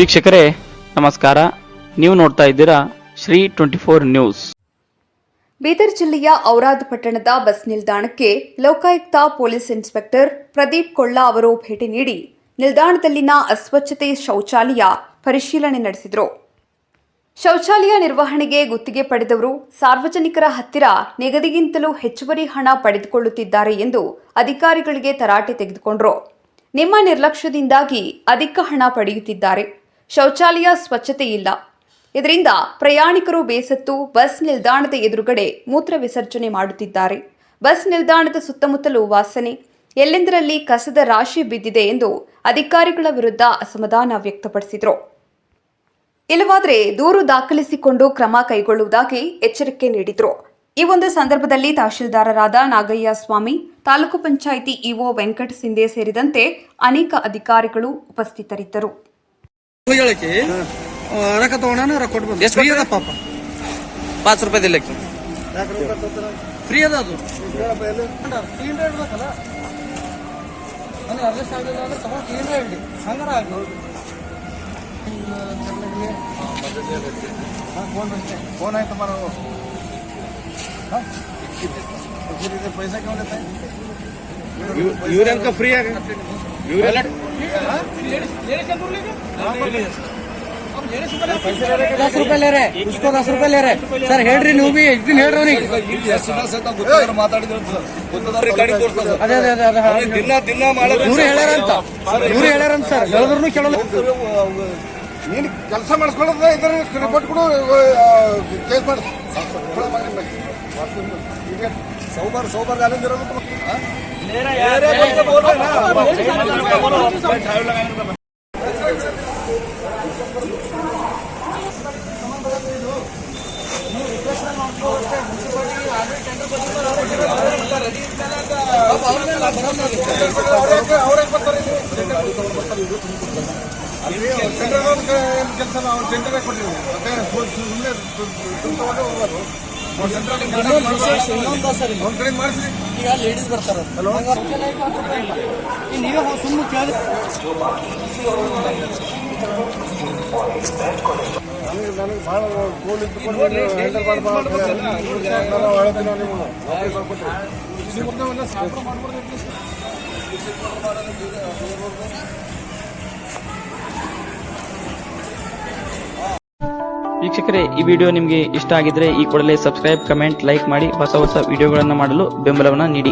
ವೀಕ್ಷಕರೇ ನಮಸ್ಕಾರ. ನೀವು ನೋಡ್ತಾ ಇದ್ದೀರಾ ಶ್ರೀ 24 ನ್ಯೂಸ್. ಬೀದರ್ ಜಿಲ್ಲೆಯ ಔರಾದ್ ಪಟ್ಟಣದ ಬಸ್ ನಿಲ್ದಾಣಕ್ಕೆ ಲೋಕಾಯುಕ್ತ ಪೊಲೀಸ್ ಇನ್ಸ್ಪೆಕ್ಟರ್ ಪ್ರದೀಪ್ ಕೊಳ್ಳ ಅವರು ಭೇಟಿ ನೀಡಿ ನಿಲ್ದಾಣದಲ್ಲಿನ ಅಸ್ವಚ್ಛತೆ ಶೌಚಾಲಯ ಪರಿಶೀಲನೆ ನಡೆಸಿದರು. ಶೌಚಾಲಯ ನಿರ್ವಹಣೆಗೆ ಗುತ್ತಿಗೆ ಪಡೆದವರು ಸಾರ್ವಜನಿಕರ ಹತ್ತಿರ ನಿಗದಿಗಿಂತಲೂ ಹೆಚ್ಚುವರಿ ಹಣ ಪಡೆದುಕೊಳ್ಳುತ್ತಿದ್ದಾರೆ ಎಂದು ಅಧಿಕಾರಿಗಳಿಗೆ ತರಾಟೆ ತೆಗೆದುಕೊಂಡರು. ನಿಮ್ಮ ನಿರ್ಲಕ್ಷ್ಯದಿಂದಾಗಿ ಅಧಿಕ ಹಣ ಪಡೆಯುತ್ತಿದ್ದಾರೆ. ಶೌಚಾಲಯ ಸ್ವಚ್ಛತೆ ಇಲ್ಲ. ಇದರಿಂದ ಪ್ರಯಾಣಿಕರು ಬೇಸತ್ತು ಬಸ್ ನಿಲ್ದಾಣದ ಎದುರುಗಡೆ ಮೂತ್ರ ವಿಸರ್ಜನೆ ಮಾಡುತ್ತಿದ್ದಾರೆ. ಬಸ್ ನಿಲ್ದಾಣದ ಸುತ್ತಮುತ್ತಲೂ ವಾಸನೆ, ಎಲ್ಲೆಂದರಲ್ಲಿ ಕಸದ ರಾಶಿ ಬಿದ್ದಿದೆ ಎಂದು ಅಧಿಕಾರಿಗಳ ವಿರುದ್ಧ ಅಸಮಾಧಾನ ವ್ಯಕ್ತಪಡಿಸಿದರು. ಇಲ್ಲವಾದರೆ ದೂರು ದಾಖಲಿಸಿಕೊಂಡು ಕ್ರಮ ಕೈಗೊಳ್ಳುವುದಾಗಿ ಎಚ್ಚರಿಕೆ ನೀಡಿದರು. ಈ ಒಂದು ಸಂದರ್ಭದಲ್ಲಿ ತಹಶೀಲ್ದಾರರಾದ ನಾಗಯ್ಯ ಸ್ವಾಮಿ, ತಾಲೂಕು ಪಂಚಾಯಿತಿ ಇಒ ವೆಂಕಟ ಸಿಂಧೆ ಸೇರಿದಂತೆ ಅನೇಕ ಅಧಿಕಾರಿಗಳು ಉಪಸ್ಥಿತರಿದ್ದರು. पैसा क्यों लेता है? यूरियन का फ्री है। यूरियन 10 रुपए ले रहे, उसको 10 रुपए ले रहे सर. ಹೇಳ್ರಿ ನೀವು ಬಿ एक दिन ಹೇಳ್ರಿ ಮಾತಾಡಿದ್ರು ಗಾಡಿ ತೋರಿಸ್ತಾರೆ. ಅದೇ ಅದೇ ಅದೇ ದಿನ ಮಾಡೋದು ಇವ್ರು ಹೇಳ್ಯಾರಂತ ಸರ್. ಹೇಳಿದ್ರು ಕೇಳಲ್ಲ. ನೀನು ಕೆಲಸ ಮಾಡಿಸ್ಕೊಳ್ಳೋದು ಇದ್ರ ರಿಪೋರ್ಟ್ ಕೊಡು, ಕೇಸ್ ಮಾಡಿ. सोबर गाली दे रहा ಈಗ ಲೇಡೀಸ್ ಬರ್ತಾರೆ. ನೀವೇ ಸುಮ್ಮನೆ ಕೇಳಿ ನನಗೆ ಭಾಳ ಗೋಲ್ ಇದ್ದುಕೊಂಡು ವೀಕ್ಷಕರೇ, ಈ ವಿಡಿಯೋ ನಿಮಗೆ ಇಷ್ಟ ಆಗಿದ್ರೆ ಈ ಕೂಡಲೇ ಸಬ್ಸ್ಕ್ರೈಬ್, ಕಮೆಂಟ್, ಲೈಕ್ ಮಾಡಿ ಹೊಸ ವಿಡಿಯೋಗಳನ್ನು ಮಾಡಲು ಬೆಂಬಲವನ್ನು ನೀಡಿ.